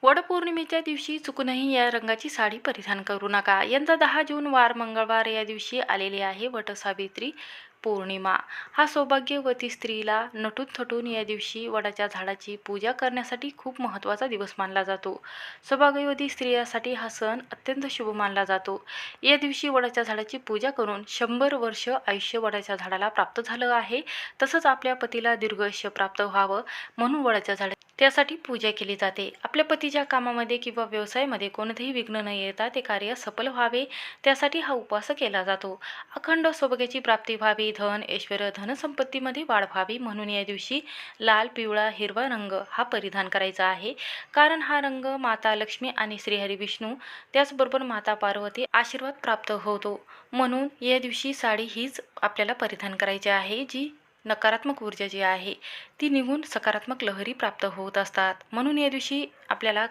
वडपौर्णिमेच्या दिवशी चुकूनही या रंगाची साडी परिधान करू नका. यंदा 10 जून वार मंगळवार या दिवशी आलेली आहे वटसावित्री पौर्णिमा. हा सौभाग्यवती स्त्रीला नटून थटून या दिवशी वडाच्या झाडाची पूजा करण्यासाठी खूप महत्त्वाचा दिवस मानला जातो. सौभाग्यवती स्त्रियांसाठी हा सण अत्यंत शुभ मानला जातो. या दिवशी वडाच्या झाडाची पूजा करून 100 वर्ष आयुष्य वडाच्या झाडाला प्राप्त झालं आहे. तसंच आपल्या पतीला दीर्घायुष्य प्राप्त व्हावं म्हणून वडाच्या झाडा त्यासाठी पूजा केली जाते. आपल्या पतीच्या कामामध्ये किंवा व्यवसायामध्ये कोणतेही विघ्न न येता ते कार्य सफल व्हावे त्यासाठी हा उपवास केला जातो. अखंड सौभाग्याची प्राप्ती व्हावी, धन, ऐश्वर्य, धनसंपत्तीमध्ये वाढ व्हावी म्हणून या दिवशी लाल, पिवळा, हिरवा रंग हा परिधान करायचा आहे. कारण हा रंग माता लक्ष्मी आणि श्रीहरी विष्णू त्याचबरोबर माता पार्वती आशीर्वाद प्राप्त होतो. म्हणून या दिवशी साडी हीच आपल्याला परिधान करायची आहे जी नकारात्मक ऊर्जा जी आहे ती निघून सकारात्मक लहरी प्राप्त होत असतात. म्हणून या दिवशी आपल्याला